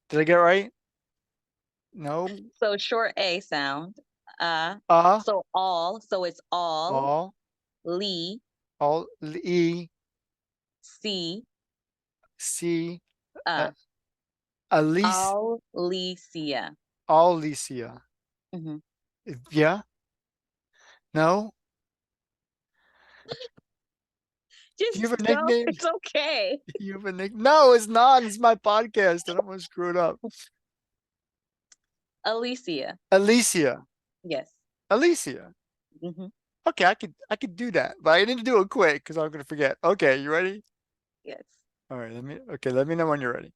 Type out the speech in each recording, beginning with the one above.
Did I get it right? No. So short A sound. Uh, So all. So it's all. all, Lee. E, C. C, uh, Uh. Alice, Allysia. Alicia. Hmm. Yeah? No? Do you Just have a go. nickname? It's okay. You have a nick? No, it's not. It's my podcast. I don't want to screw it up. Allysia. Alicia. Yes. Alicia. Hmm. Okay, I could do that, but I need to do it quick because I'm gonna forget. Okay, you ready? Yes. All right, let me know when you're ready.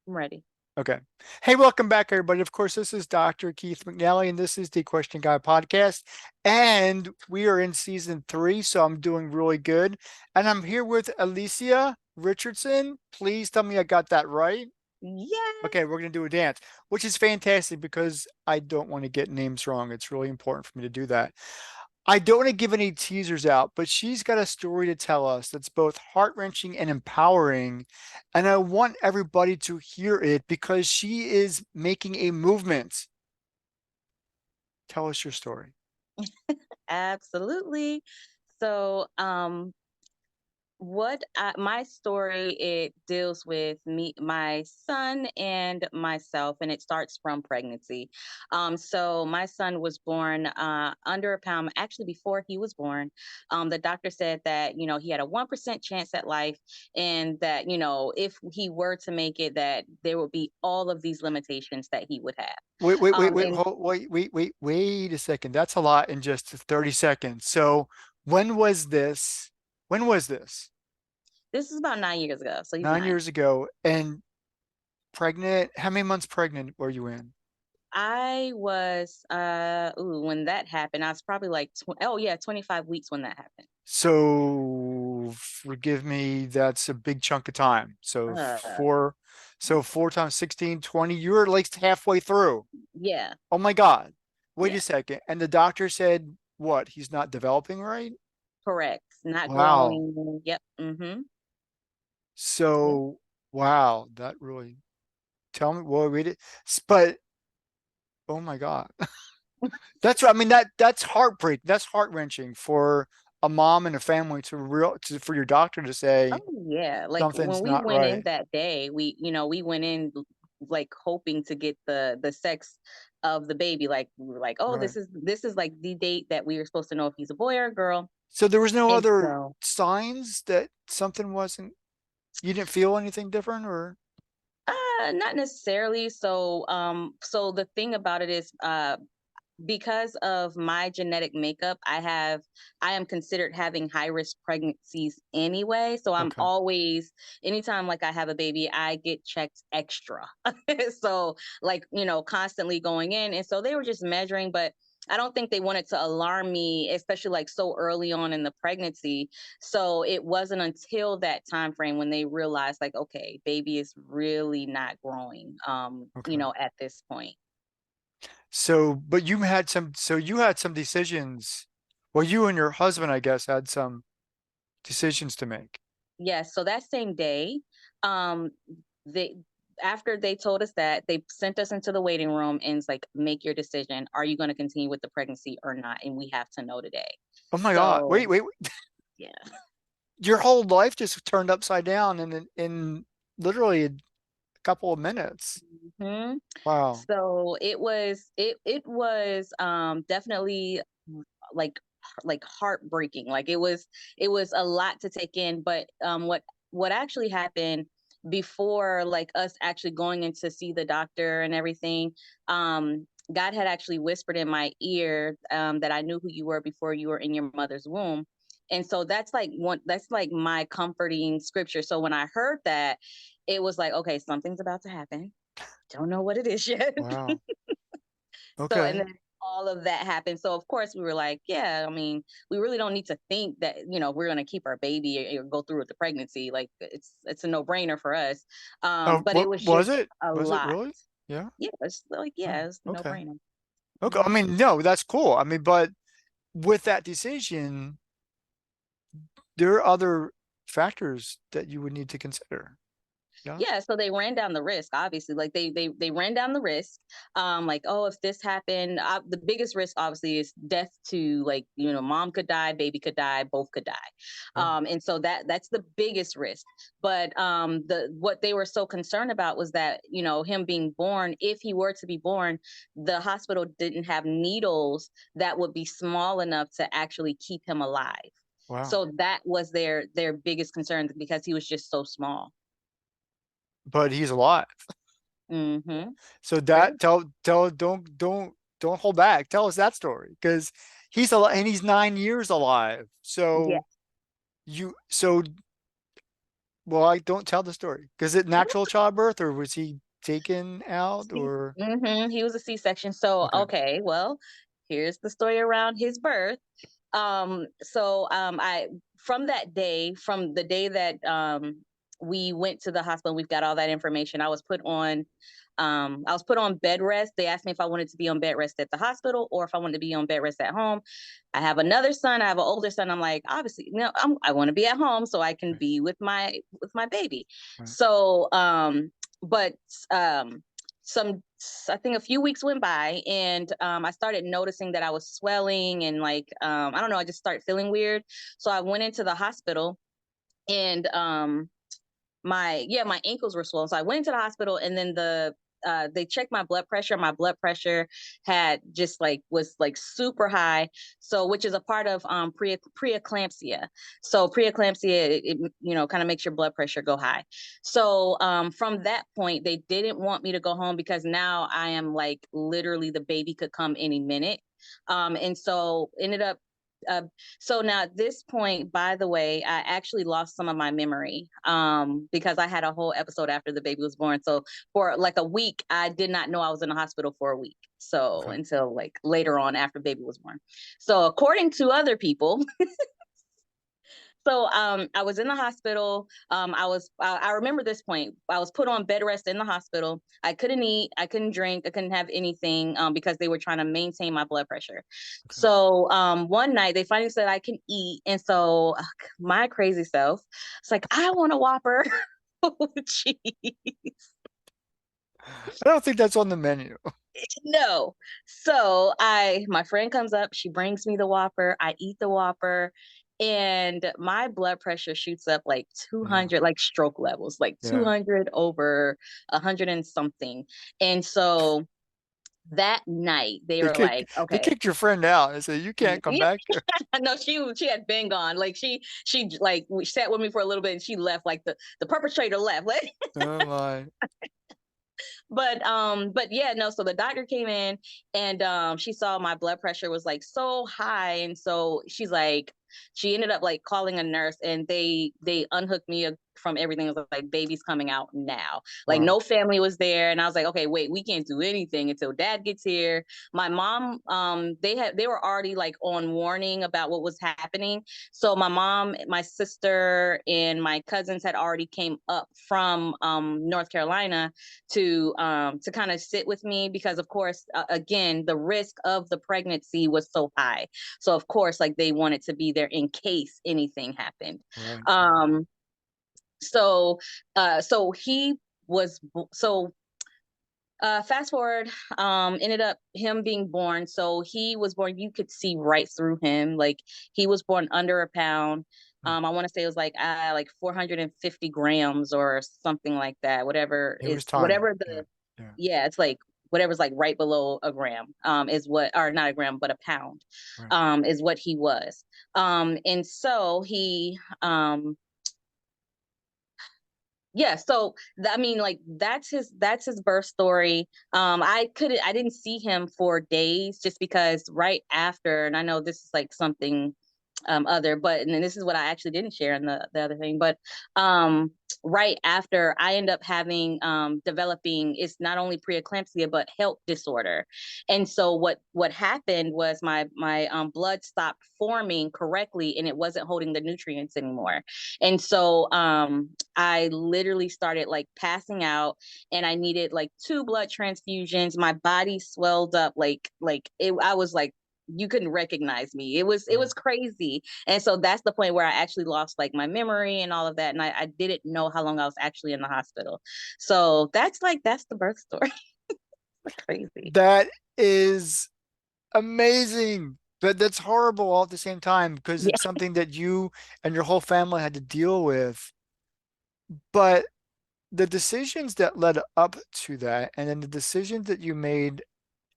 I'm ready. Okay. Hey, welcome back, everybody. Of course, this is Dr. Keith McNally, and this is the Question Guy podcast. And we are in season 3, so I'm doing really good. And I'm here with Allysia Richardson. Please tell me I got that right. Yes. Okay, we're going to do a dance, which is fantastic because I don't want to get names wrong. It's really important for me to do that. I don't want to give any teasers out, but she's got a story to tell us that's both heart-wrenching and empowering. And I want everybody to hear it because she is making a movement. Tell us your story. Absolutely. So, my story, it deals with me, my son, and myself, and it starts from pregnancy. So my son was born under a pound. Actually, before he was born, the doctor said that he had a 1% chance at life, and that if he were to make it, that there would be all of these limitations that he would have. And Wait a second. That's a lot in just 30 seconds. So when was this? When was this? this is about 9 years ago, so he's Nine 9. years ago. And pregnant, how many months pregnant were you in? I was when that happened, I was probably like 25 weeks when that happened. So forgive me, that's a big chunk of time. Uh So four times 16, 20. You're at least halfway through. yeah, Oh my God. Wait yeah, a second. And the doctor said what? He's not developing right? correct. Not Wow. growing. Yep. Mhm. Yep. So wow, that really tell me well read it. But oh my God. That's right. I mean that's heartbreak. That's heart-wrenching for a mom and a family for your doctor to Oh say yeah. Like when something's we not went in right. that day, we went in like hoping to get the sex of the baby. Like we were like, "Oh, Right. this is like the date that we were supposed to know if he's a boy or a girl." So there was no And other so signs that something wasn't, you didn't feel anything different or? not necessarily. So the thing about it is, because of my genetic makeup, I am considered having high risk pregnancies anyway. So I'm Okay. always, anytime like I have a baby, I get checked extra. So like, constantly going in. And so they were just measuring, but I don't think they wanted to alarm me, especially like so early on in the pregnancy. So it wasn't until that time frame when they realized like, okay, baby is really not growing, Okay. at this point. So, but you had some decisions. Well, you and your husband, I guess, had some decisions to make. Yes, so that same day, um, they after they told us that, they sent us into the waiting room and it's like, make your decision. Are you going to continue with the pregnancy or not? And we have to know today. Oh my God. So Wait. yeah. Your whole life just turned upside down in literally a couple of minutes. Hmm. Wow. So it was definitely like heartbreaking. Like it was a lot to take in. But what actually happened before like us actually going in to see the doctor and everything, God had actually whispered in my ear, that I knew who you were before you were in your mother's womb. And so that's like my comforting scripture. So when I heard that, it was like, okay, something's about to happen. Don't know what it is yet. Wow. So, and Okay. then all of that happened. So, of course, we were like, yeah, I mean, we really don't need to think that, we're going to keep our baby or go through with the pregnancy. Like, it's a no brainer for us. Oh, But it what was was just it? a Was it lot. really? Yeah. Yeah, it's like, Oh, yeah, it's a no okay. brainer. Okay. I mean, no, that's cool. I mean, but with that decision, there are other factors that you would need to consider. Yeah. Yeah, so they ran down the risk, obviously. Like they ran down the risk. Like, oh, if this happened, the biggest risk obviously is death to, like, mom could die, baby could die, both could die. Yeah. And so that's the biggest risk. But the what they were so concerned about was that, him being born, if he were to be born, the hospital didn't have needles that would be small enough to actually keep him alive. Wow. So that was their biggest concern, because he was just so small. But he's alive. Mhm. So Pretty that tell don't hold back. Tell us that story because he's alive and he's 9 years alive. Yeah. So well, I don't tell the story. Because it natural childbirth or was he taken out or He was a C-section. So, okay. okay, well, here's the story around his birth. I from that day, from the day that we went to the hospital, we've got all that information. I was put on bed rest. They asked me if I wanted to be on bed rest at the hospital or if I wanted to be on bed rest at home. I have another son. I have an older son. I'm like, obviously, I want to be at home so I can Right, be with my baby. right. So, but some I think a few weeks went by, and I started noticing that I was swelling, and like, I don't know, I just started feeling weird. So I went into the hospital, and my ankles were swollen. So I went into the hospital, and then they checked my blood pressure. My blood pressure had just like was like super high. So, which is a part of preeclampsia. So preeclampsia, kind of makes your blood pressure go high. So from that point, they didn't want me to go home because now I am like literally the baby could come any minute. And so ended up uh, so now at this point, by the way, I actually lost some of my memory because I had a whole episode after the baby was born. So for like a week, I did not know I was in the hospital for a week. So Okay. until like later on after baby was born. So according to other people, so I was in the hospital. I remember this point. I was put on bed rest in the hospital. I couldn't eat, I couldn't drink, I couldn't have anything because they were trying to maintain my blood pressure. Okay. So one night they finally said I can eat, and so my crazy self, it's like I want a Whopper with cheese. I don't think that's on the menu. No. So my friend comes up, she brings me the Whopper, I eat the Whopper, and my blood pressure shoots up like Yeah. 200, like stroke levels, like Yeah. 200 over 100 and something. And so that night they They were kicked like, they okay. kicked your friend out and said you can't come Yeah. back here. No, she had been gone. Like she like sat with me for a little bit and she left. Like the perpetrator left. Like, Oh my. but yeah, no, so the doctor came in, and she saw my blood pressure was like so high, and so she ended up like calling a nurse, and they unhooked me from everything. It was like, baby's coming out now. Like, Wow. no family was there, and I was like, okay, wait, we can't do anything until dad gets here. My mom, they were already like on warning about what was happening. So my mom, my sister, and my cousins had already came up from North Carolina to kind of sit with me, because of course, again, the risk of the pregnancy was so high. So of course, like, they wanted to be there in case anything happened. Right. um so so he was so fast forward, ended up him being born. So he was born, you could see right through him. Like, he was born under a pound. Hmm. I want to say it was like 450 grams or something like that. It was tiny. Whatever Yeah. the, Yeah. yeah, it's like whatever's like right below a gram, is what, or not a gram, but a pound, Right. is what he was. And so yeah, so I mean, like, that's his birth story. I didn't see him for days, just because right after, and I know this is like something other, but and then this is what I actually didn't share in the other thing. But um right after, I end up having developing, it's not only preeclampsia but health disorder. And so what happened was my blood stopped forming correctly, and it wasn't holding the nutrients anymore. And so I literally started like passing out, and I needed like two blood transfusions. My body swelled up, like it, I was like you couldn't recognize me. It was crazy. And so that's the point where I actually lost like my memory and all of that. And I didn't know how long I was actually in the hospital. So that's the birth story. Crazy. That is amazing. But that's horrible all at the same time because Yeah. it's something that you and your whole family had to deal with. But the decisions that led up to that, and then the decisions that you made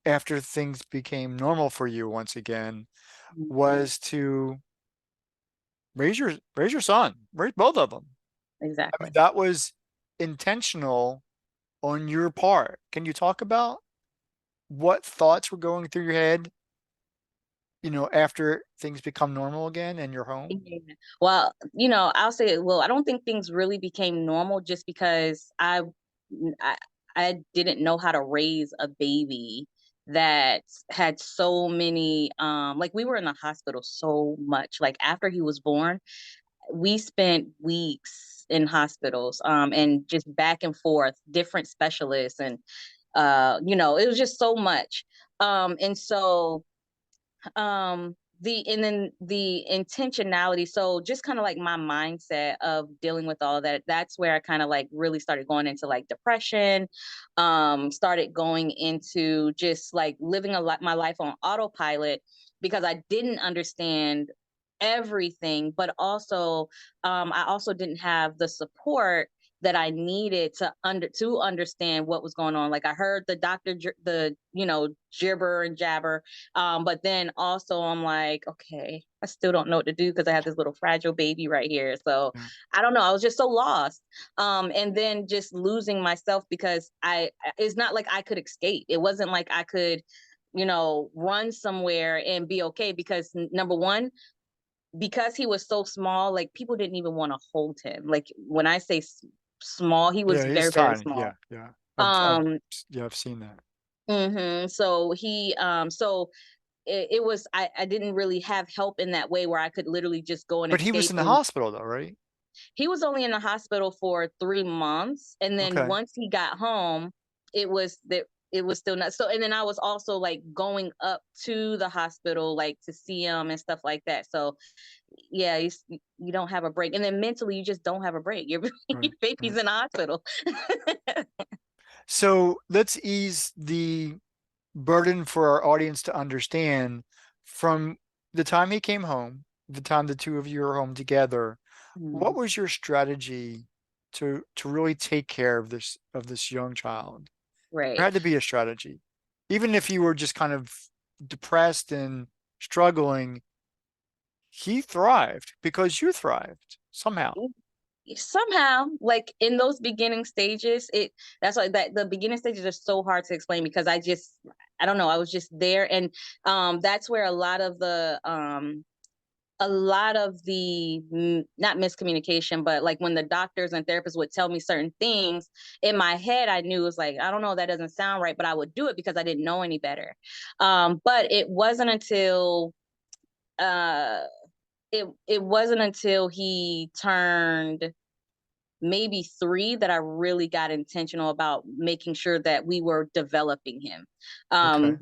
after things became normal for you once again, Mhm. was to raise your son, raise both of them. I mean, Exactly. that was intentional on your part. Can you talk about what thoughts were going through your head, after things become normal again in your home? Yeah. Well, I'll say, well, I don't think things really became normal just because I, I didn't know how to raise a baby that had so many like we were in the hospital so much. Like after he was born, we spent weeks in hospitals and just back and forth, different specialists and it was just so much. And so and then the intentionality, so just kind of like my mindset of dealing with all that, that's where I kind of like really started going into like depression, started going into just like living a lot my life on autopilot because I didn't understand everything, but also I also didn't have the support that I needed to understand what was going on. Like I heard the doctor the gibber and jabber, but then also I'm like, okay, I still don't know what to do because I have this little fragile baby right here. So Yeah. I don't know. I was just so lost. And then just losing myself because it's not like I could escape. It wasn't like I could, run somewhere and be okay because number one, because he was so small, like people didn't even want to hold him. Like when I say small, he was Yeah, he's very, very tiny. small. Yeah, yeah. Um, Yeah, I've seen that. so it was I didn't really have help in that way where I could literally just go and But he was escape. in the And hospital though, right? he was only in the hospital for 3 months, and then Okay. once he got home, it was still not so. And then I was also like going up to the hospital like to see him and stuff like that. So yeah, you don't have a break, and then mentally you just don't have a break. Your Right, baby's right. in the hospital. So let's ease the burden for our audience to understand from the time he came home, the time the two of you are home together, what Mhm. was your strategy to really take care of this young child? There Right. had to be a strategy. Even if you were just kind of depressed and struggling, he thrived because you thrived somehow. Somehow, like in those beginning stages, that's why that the beginning stages are so hard to explain because I don't know, I was just there. And that's where a lot of the not miscommunication, but like when the doctors and therapists would tell me certain things in my head, I knew it was like, I don't know, that doesn't sound right, but I would do it because I didn't know any better. But uh it wasn't until he turned maybe 3 that I really got intentional about making sure that we were developing him. Okay.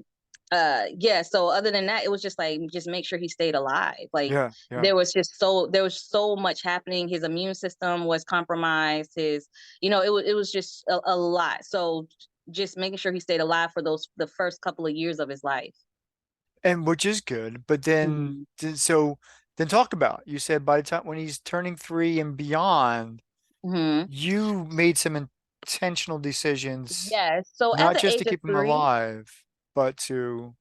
Yeah, so other than that, it was just like just make sure he stayed alive. Like Yeah, yeah. there was so much happening. His immune system was compromised. It was just a lot. So just making sure he stayed alive for the first couple of years of his life. And which is good, but then Mhm. so then talk about. You said by the time when he's turning 3 and beyond, Mhm. you made some intentional decisions, Yes. So at not the just to age of keep him 3, alive, but to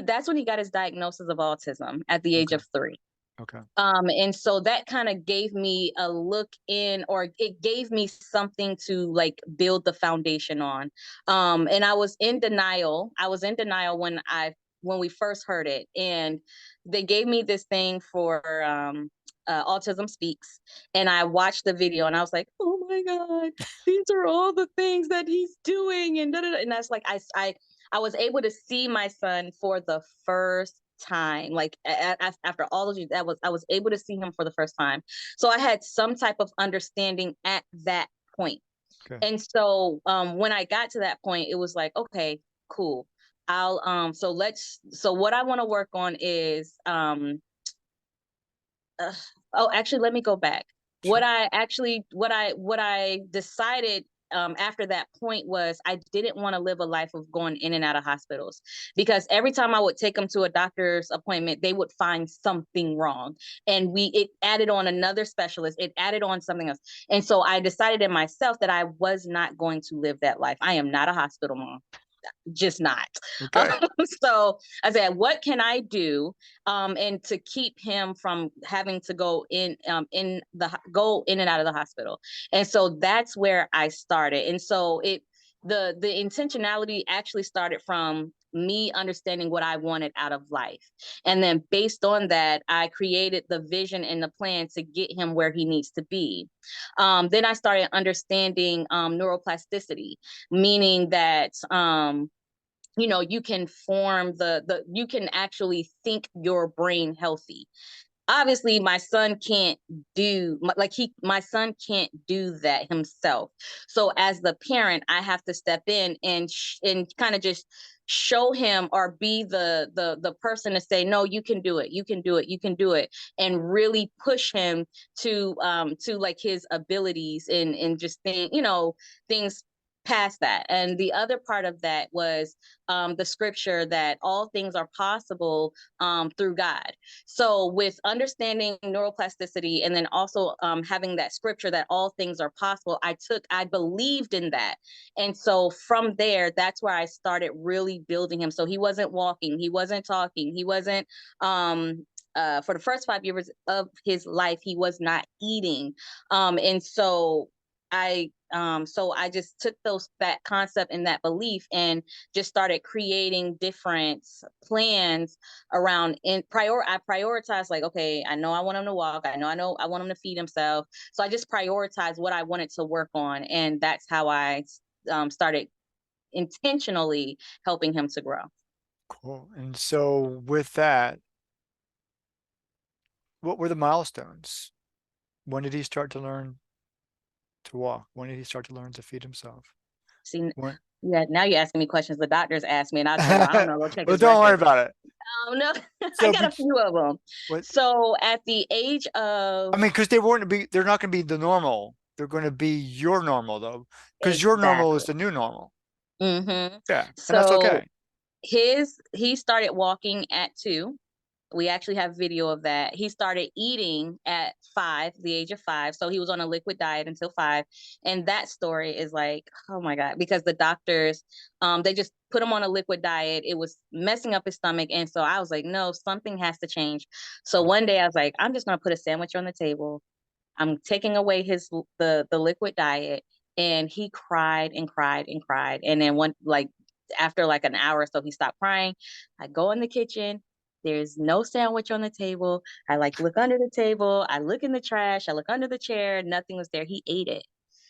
that's when he got his diagnosis of autism at the age okay, of 3. okay, And so that kind of gave me a look in, or it gave me something to like build the foundation on. And I was in denial. I was in denial when we first heard it, and they gave me this thing for Autism Speaks, and I watched the video, and I was like, oh my god, these are all the things that he's doing, and da, da, da. And that's like I was able to see my son for the first time, like after all those years, I was able to see him for the first time. So I had some type of understanding at that point. okay. And so when I got to that point, it was like, okay, cool. I'll so what I want to work on is uh, oh, actually, let me go back. What Sure. I actually, what I decided after that point was I didn't want to live a life of going in and out of hospitals, because every time I would take them to a doctor's appointment, they would find something wrong, and it added on another specialist, it added on something else, and so I decided in myself that I was not going to live that life. I am not a hospital mom, just not. Okay. So I said, what can I do, and to keep him from having to go in and out of the hospital? And so that's where I started. And so the intentionality actually started from me understanding what I wanted out of life. And then based on that, I created the vision and the plan to get him where he needs to be. Then I started understanding neuroplasticity, meaning that you can form you can actually think your brain healthy. Obviously my son can't do like he my son can't do that himself, so as the parent I have to step in and kind of just show him, or be the person to say, no, you can do it, you can do it, you can do it, and really push him to like his abilities and just things past that. And the other part of that was the scripture that all things are possible through God. So with understanding neuroplasticity, and then also having that scripture that all things are possible, I believed in that. And so from there, that's where I started really building him. So he wasn't walking, he wasn't talking, he wasn't, for the first 5 years of his life, he was not eating. And so I just took that concept and that belief and just started creating different plans around I prioritize, like, okay, I know I want him to walk, I know I want him to feed himself, so I just prioritize what I wanted to work on, and that's how I started intentionally helping him to grow. Cool. And so with that, what were the milestones? When did he start to learn to walk? When did he start to learn to feed himself? See, When? yeah, now you're asking me questions the doctors asked me, and I told them I don't know, go check Well, his don't worry record. about it. No, I So, got a few of them. what? So at the age I of mean, because they're not going to be the normal. They're going to be your normal though, because your normal is exactly. the new normal. Yeah, and that's So okay. he started walking at 2. We actually have video of that. He started eating at 5, the age of 5. So he was on a liquid diet until 5. And that story is like, oh my God, because the doctors, they just put him on a liquid diet. It was messing up his stomach. And so I was like, no, something has to change. So one day I was like, I'm just going to put a sandwich on the table. I'm taking away the liquid diet. And he cried and cried and cried. And then after like an hour or so, he stopped crying. I go in the kitchen. There's no sandwich on the table. I like look under the table. I look in the trash. I look under the chair. Nothing was there. He ate it.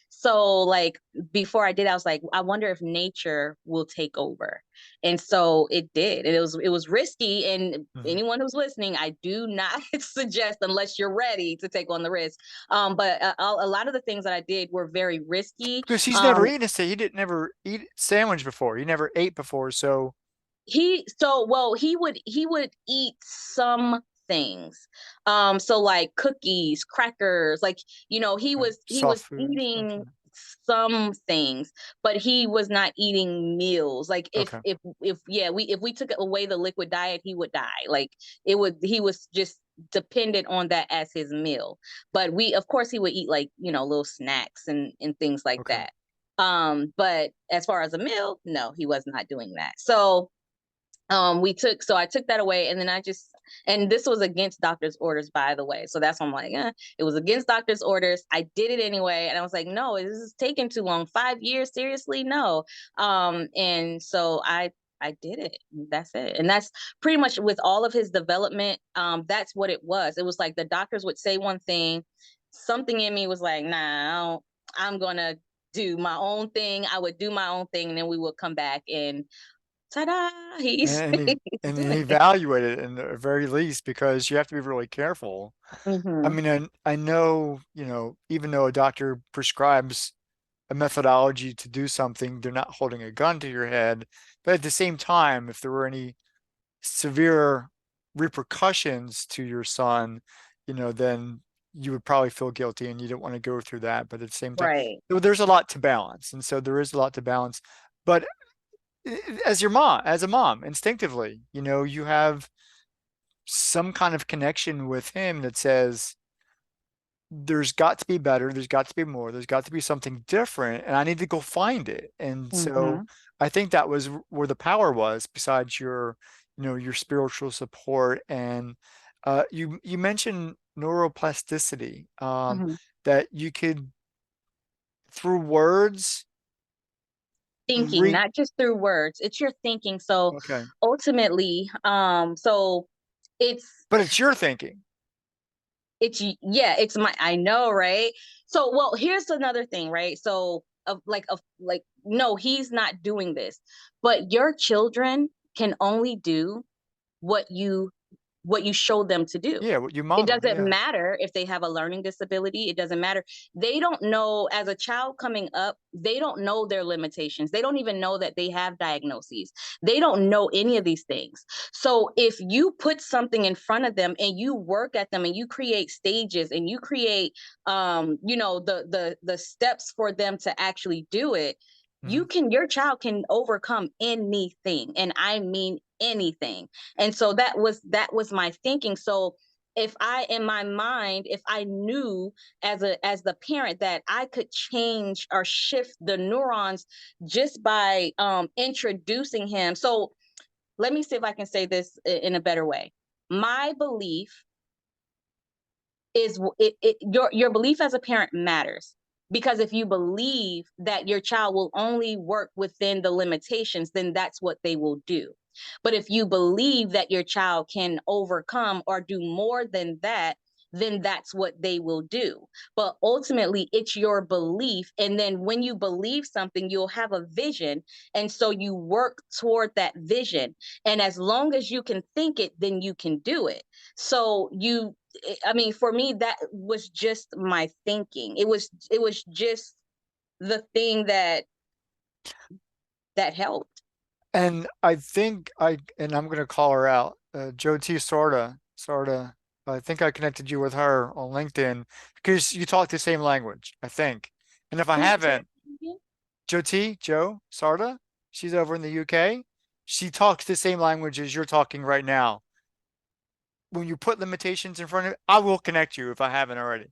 So like before I did, I was like, I wonder if nature will take over. And so it did. And it was risky. And Mhm. anyone who's listening, I do not suggest, unless you're ready to take on the risk. But a lot of the things that I did were very risky. Because he's never eaten he didn't never eat sandwich before. He never ate before, so He would eat some things, so like cookies, crackers, like, he was soft food. Okay. eating some things, but he was not eating meals. Like Okay. if yeah, we took away the liquid diet, he would die. Like he was just dependent on that as his meal. But we of course he would eat, like, little snacks and things like Okay. that. But as far as a meal, no, he was not doing that. So I took that away, and then and this was against doctor's orders, by the way, so that's why I'm like, it was against doctor's orders. I did it anyway, and I was like, no, this is taking too long. 5 years, seriously? No. And so I did it. That's it. And that's pretty much with all of his development. That's what it was. It was like the doctors would say one thing, something in me was like, nah, I'm gonna do my own thing. I would do my own thing, and then we would come back and ta-da, And he's and doing it. evaluate it in the very least because you have to be really careful. I Hmm. mean, I know, even though a doctor prescribes a methodology to do something, they're not holding a gun to your head. But at the same time, if there were any severe repercussions to your son, then you would probably feel guilty and you don't want to go through that. But at the same time, Right. there's a lot to balance. And so there is a lot to balance. But as a mom, instinctively, you have some kind of connection with him that says, there's got to be better, there's got to be more, there's got to be something different, and I need to go find it. And so Mm-hmm. I think that was where the power was, besides your spiritual support. And you mentioned neuroplasticity, Mm-hmm. that you could, through words, Thinking, re not just through words. It's your thinking. So okay, ultimately, so it's but it's your thinking. yeah, it's my I know, right? So well, here's another thing, right? So of like no, he's not doing this. But your children can only do what you show them to do. Yeah, what you It model. doesn't Yeah. matter if they have a learning disability. It doesn't matter. They don't know, as a child coming up, they don't know their limitations. They don't even know that they have diagnoses. They don't know any of these things. So if you put something in front of them and you work at them and you create stages and you create the steps for them to actually do it, Mhm. your child can overcome anything. And I mean anything. And so that was my thinking. So if I in my mind, if I knew as the parent that I could change or shift the neurons just by introducing him. So let me see if I can say this in a better way. My belief is your belief as a parent matters, because if you believe that your child will only work within the limitations, then that's what they will do. But if you believe that your child can overcome or do more than that, then that's what they will do. But ultimately it's your belief, and then when you believe something, you'll have a vision, and so you work toward that vision, and as long as you can think it, then you can do it. So I mean, for me, that was just my thinking. It was just the thing that helped. And I think and I'm gonna call her out, Joe T. Sorta. I think I connected you with her on LinkedIn because you talk the same language, I think. And if I Who say haven't, that again? Joe Sarda, she's over in the UK. She talks the same language as you're talking right now. When you put limitations in front of it, I will connect you if I haven't already.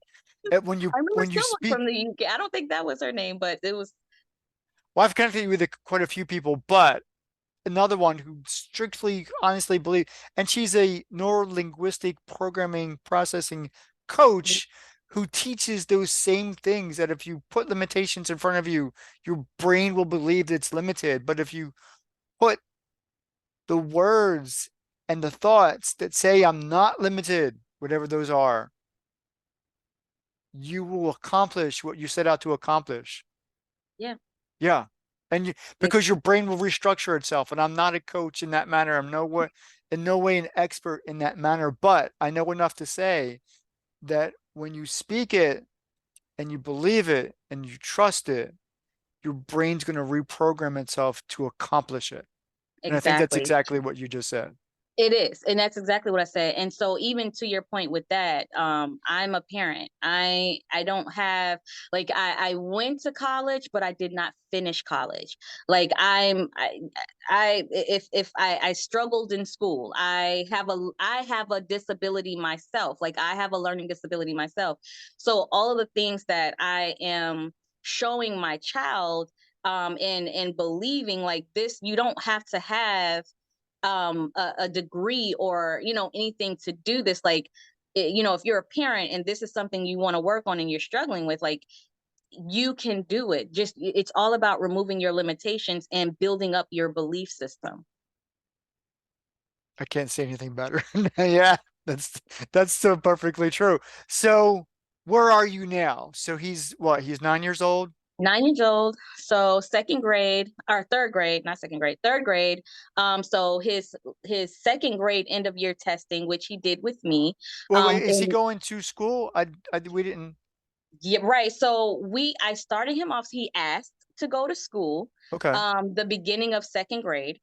When you I remember when you someone speak, from the UK. I don't think that was her name, but it was. well, I've connected you with quite a few people, but another one who strictly honestly believe, and she's a neuro-linguistic programming processing coach who teaches those same things, that if you put limitations in front of you, your brain will believe that it's limited. But if you put the words and the thoughts that say I'm not limited, whatever those are, you will accomplish what you set out to accomplish. Yeah. Yeah. And It, because your brain will restructure itself. And I'm not a coach in that manner. In no way an expert in that manner, but I know enough to say that when you speak it and you believe it and you trust it, your brain's going to reprogram itself to accomplish it. And I think that's exactly. exactly what you just said. It is, and that's exactly what I said. And so even to your point with that, I'm a parent. I don't have, like, I went to college, but I did not finish college. Like I if I struggled in school. I have a disability myself. Like I have a learning disability myself. So all of the things that I am showing my child and believing, like, this, you don't have to have a degree or anything to do this. Like, if you're a parent and this is something you want to work on and you're struggling with, like, you can do it. Just it's all about removing your limitations and building up your belief system. I can't say anything better. Yeah, that's that's so perfectly true. So where are you now? So he's what? He's 9 years old? 9 years old, so second grade or third grade, not second grade, third grade. So his second grade end of year testing, which he did with me. Wait, is he And going to school? We didn't. Yeah, right. So I started him off. He asked to go to school, Okay. the beginning of second grade.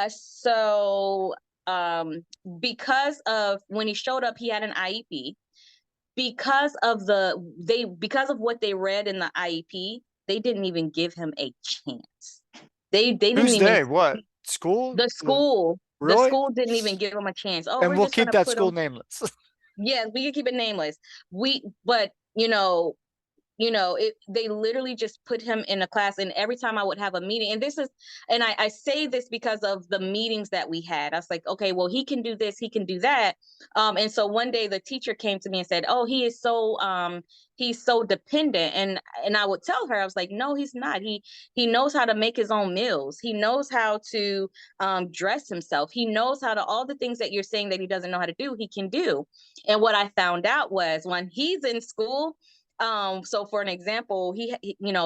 So because of when he showed up, he had an IEP. Because of what they read in the IEP, they didn't even give him a chance. They didn't Who's even they? What? School? the school the Really? school didn't even give him a chance. Oh, And we're we'll just keep gonna that put school him. nameless. Yes, we can keep it nameless. But they literally just put him in a class. And every time I would have a meeting, and I say this because of the meetings that we had. I was like, okay, well, he can do this, he can do that. And so one day the teacher came to me and said, oh, he's so dependent. And I would tell her, I was like, no, he's not. He knows how to make his own meals. He knows how to dress himself. He knows how to, all the things that you're saying that he doesn't know how to do, he can do. And what I found out was when he's in school, so for an example,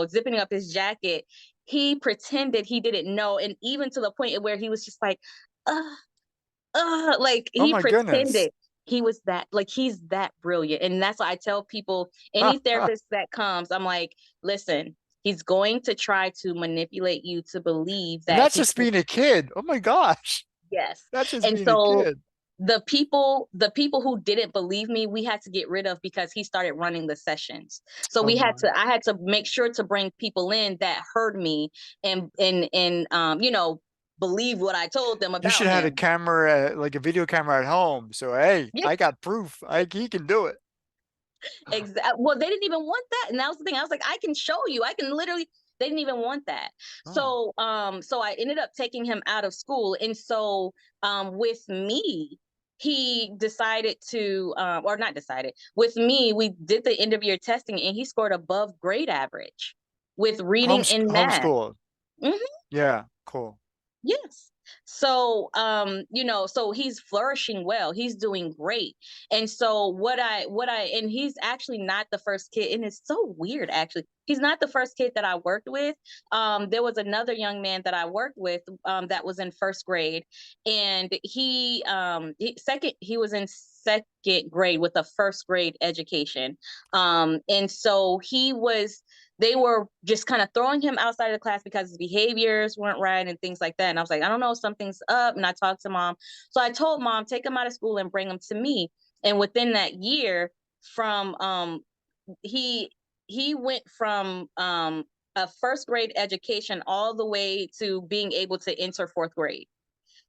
zipping up his jacket, he pretended he didn't know, and even to the point where he was just like, uh, like Oh he my goodness. pretended he was that, like he's that brilliant. And that's why I tell people, any And therapist that comes, I'm like, listen, he's going to try to manipulate you to believe that that's he just can. being a kid. Oh my gosh. Yes. That's just And being a so kid. the people who didn't believe me, we had to get rid of because he started running the sessions. So Oh my. I had to make sure to bring people in that heard me and believe what I told them You should about have had a him. camera, like a video camera at home. So, hey, Yeah, I got proof. He can do it. exactly. Well, they didn't even want that. And that was the thing. I was like, I can show you. I can literally, they didn't even want that. Oh, So I ended up taking him out of school. And so with me, he decided to, or not decided, with me, we did the end of year testing and he scored above grade average with reading and math. homeschool. Mhm. Yeah, cool. Yes. So, so he's flourishing well. He's doing great. And so and he's actually not the first kid. And it's so weird, actually. He's not the first kid that I worked with. There was another young man that I worked with, that was in first grade. And he was in second grade with a first grade education. And so they were just kind of throwing him outside of the class because his behaviors weren't right and things like that. And I was like, I don't know, something's up. And I talked to mom. So I told mom, take him out of school and bring him to me. And within that year, from he he went from a first grade education all the way to being able to enter fourth grade.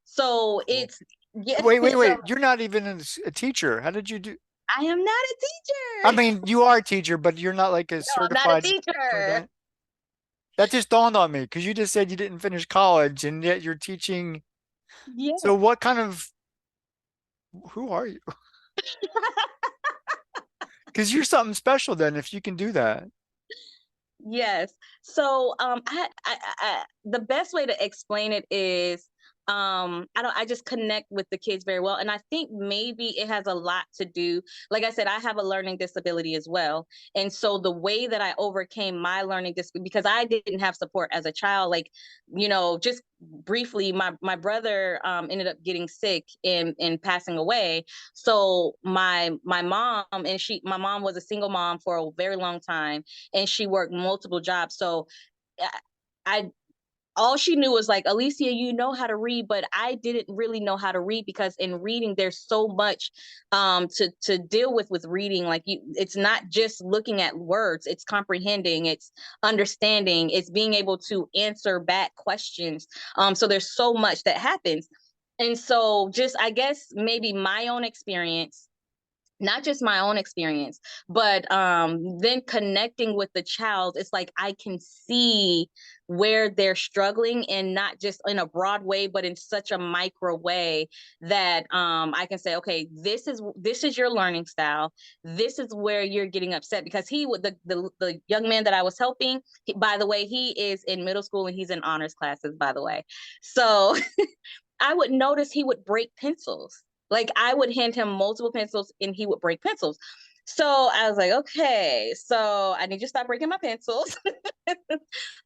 So Cool. it's yeah. Wait, wait, So wait. You're not even a teacher. How did you do? I am not a I teacher. mean, you are a teacher, but you're not like a No, I'm not a certified for teacher. that. That just dawned on me because you just said you didn't finish college and yet you're teaching. So Yes. what kind of, who are you? Because you're something special then if you can do that. Yes. So the best way to explain it is I just connect with the kids very well. And I think maybe it has a lot to do. Like I said, I have a learning disability as well. And so the way that I overcame my learning disability, because I didn't have support as a child, like, just briefly, my brother ended up getting sick and passing away. So my mom, my mom was a single mom for a very long time, and she worked multiple jobs. So I, I all she knew was like, Allysia, you know how to read, but I didn't really know how to read because in reading there's so much to deal with reading. Like it's not just looking at words, it's comprehending, it's understanding, it's being able to answer back questions. So there's so much that happens. And so just I guess maybe my own experience, not just my own experience, but then connecting with the child, it's like I can see where they're struggling, and not just in a broad way, but in such a micro way that I can say, okay, this is your learning style, this is where you're getting upset. Because he would the young man that I was helping, by the way, he is in middle school and he's in honors classes, by the way. So I would notice he would break pencils. Like I would hand him multiple pencils and he would break pencils. So I was like, okay, so I need you to stop breaking my pencils.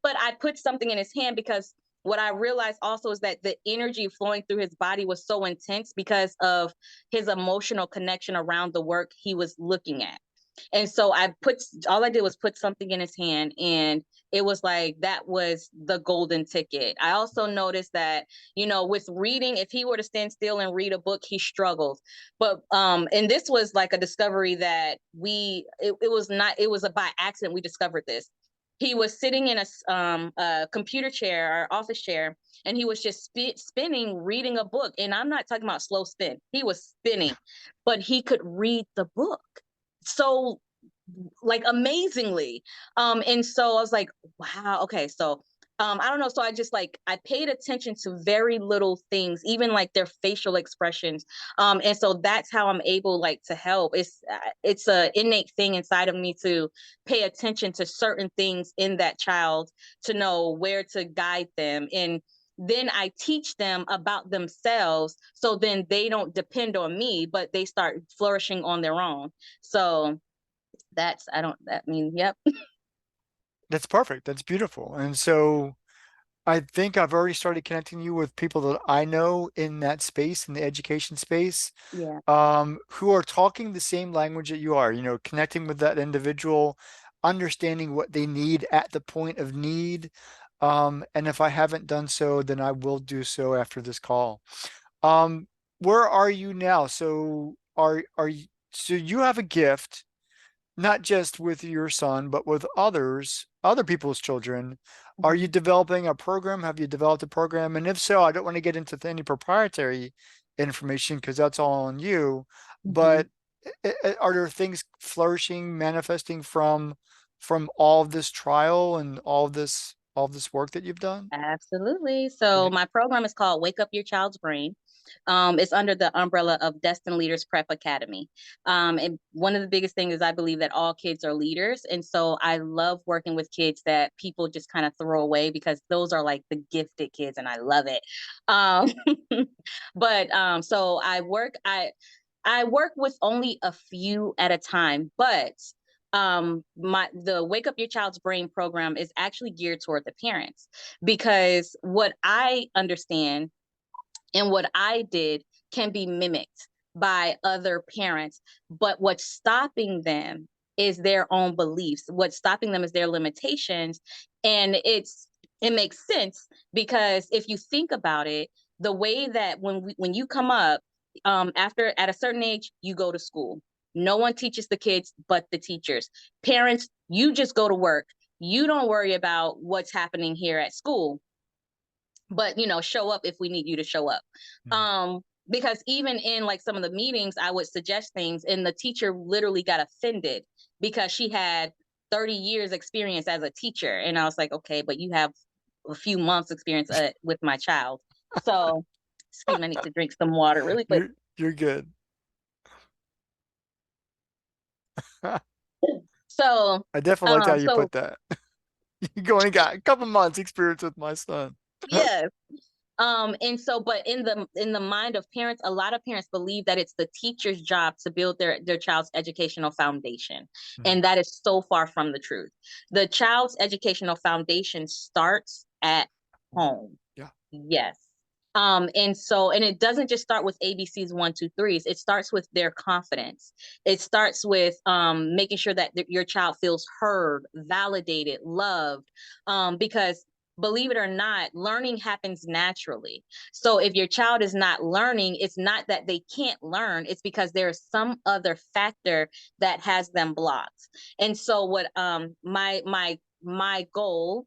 But I put something in his hand because what I realized also is that the energy flowing through his body was so intense because of his emotional connection around the work he was looking at. And so all I did was put something in his hand, and it was like that was the golden ticket. I also noticed that, with reading, if he were to stand still and read a book, he struggles. But and this was like a discovery that it was not, it was a by accident we discovered this. He was sitting in a computer chair or office chair, and he was just spinning, reading a book. And I'm not talking about slow spin. He was spinning, but he could read the book. So like amazingly. And so I was like, wow, okay. So I don't know. So I just like I paid attention to very little things, even like their facial expressions. And so that's how I'm able like to help. It's a innate thing inside of me to pay attention to certain things in that child, to know where to guide them. And then I teach them about themselves, so then they don't depend on me, but they start flourishing on their own. So that's I don't that mean yep. That's perfect. That's beautiful. And so I think I've already started connecting you with people that I know in that space, in the education space, Yeah. who are talking the same language that you are, connecting with that individual, understanding what they need at the point of need. And if I haven't done so, then I will do so after this call. Um, where are you now? So so you have a gift, not just with your son, but with other people's children. Are you Mhm. developing a program? Have you developed a program? And if so, I don't want to get into any proprietary information because that's all on you. Mhm. But are there things flourishing, manifesting from all of this trial and all of this work that you've done? Absolutely. So Yeah. my program is called Wake Up Your Child's Brain. It's under the umbrella of Destined Leaders Prep Academy. And one of the biggest things is I believe that all kids are leaders. And so I love working with kids that people just kind of throw away, because those are like the gifted kids, and I love it. Um, but so I work with only a few at a time, but my the Wake Up Your Child's Brain program is actually geared toward the parents, because what I understand and what I did can be mimicked by other parents, but what's stopping them is their own beliefs. What's stopping them is their limitations. And it makes sense, because if you think about it, the way that when you come up, after at a certain age, you go to school. No one teaches the kids but the teachers. Parents, you just go to work. You don't worry about what's happening here at school, but show up if we need you to show up. Mhm. Because even in like some of the meetings, I would suggest things, and the teacher literally got offended because she had 30 years experience as a teacher, and I was like, okay, but you have a few months experience with my child. So excuse me, I need to drink some water really quick. You're good. So I definitely liked how you so put that. You only got a couple months experience with my son. yes. And so, but in the mind of parents, a lot of parents believe that it's the teacher's job to build their child's educational foundation. Mhm. And that is so far from the truth. The child's educational foundation starts at home. Yeah. Yes. And it doesn't just start with ABCs, one, two, threes. It starts with their confidence. It starts with making sure that your child feels heard, validated, loved. Because believe it or not, learning happens naturally. So if your child is not learning, it's not that they can't learn, it's because there's some other factor that has them blocked. And so what my goal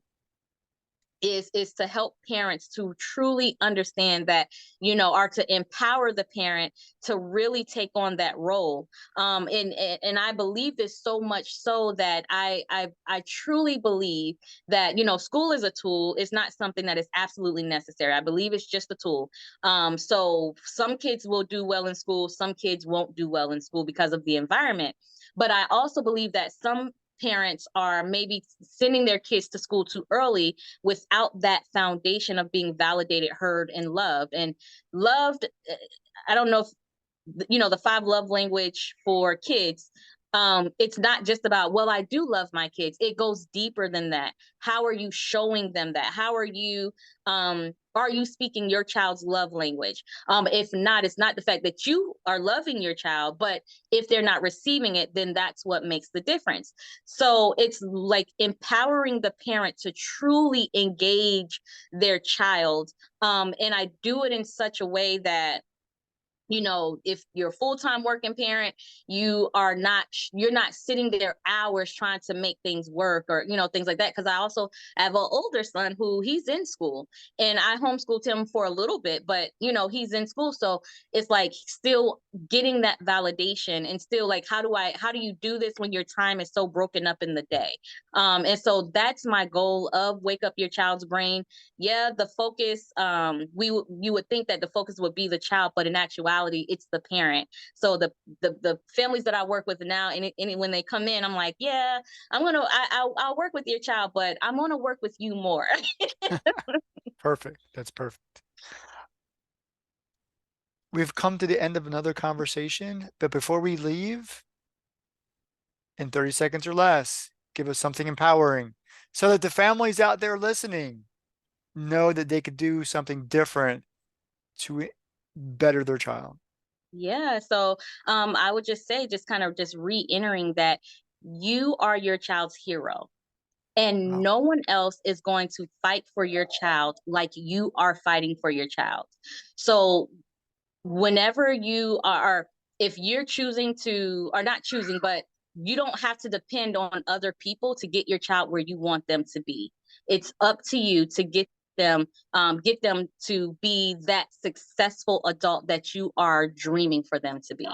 is to help parents to truly understand that, or to empower the parent to really take on that role. And I believe this so much so that I truly believe that, school is a tool. It's not something that is absolutely necessary. I believe it's just a tool. So some kids will do well in school, some kids won't do well in school because of the environment. But I also believe that some parents are maybe sending their kids to school too early without that foundation of being validated, heard, and loved. And loved, I don't know if the five love language for kids. It's not just about, well, I do love my kids. It goes deeper than that. How are you showing them that? How are you speaking your child's love language? If not, it's not the fact that you are loving your child, but if they're not receiving it, then that's what makes the difference. So it's like empowering the parent to truly engage their child. And I do it in such a way that, if you're a full-time working parent, you're not sitting there hours trying to make things work, or things like that. Because I also have an older son who he's in school, and I homeschooled him for a little bit, but he's in school, so it's like still getting that validation, and still like, how do you do this when your time is so broken up in the day? And so that's my goal of Wake Up Your Child's Brain. Yeah, the focus, you would think that the focus would be the child, but in actuality it's the parent. So the families that I work with now, and when they come in, I'm like, yeah, I'll work with your child, but I'm gonna work with you more. Perfect. That's perfect. We've come to the end of another conversation, but before we leave, in 30 seconds or less, give us something empowering so that the families out there listening know that they could do something different to better their child. Yeah, so I would just say, just kind of just re-entering that you are your child's hero, and Wow. no one else is going to fight for your child like you are fighting for your child. So whenever you are, if you're choosing to, or not choosing, but you don't have to depend on other people to get your child where you want them to be. It's up to you to get them to be that successful adult that you are dreaming for them to be.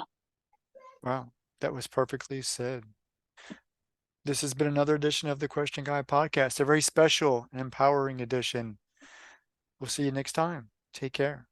Wow. That was perfectly said. This has been another edition of the Question Guy podcast, a very special and empowering edition. We'll see you next time. Take care.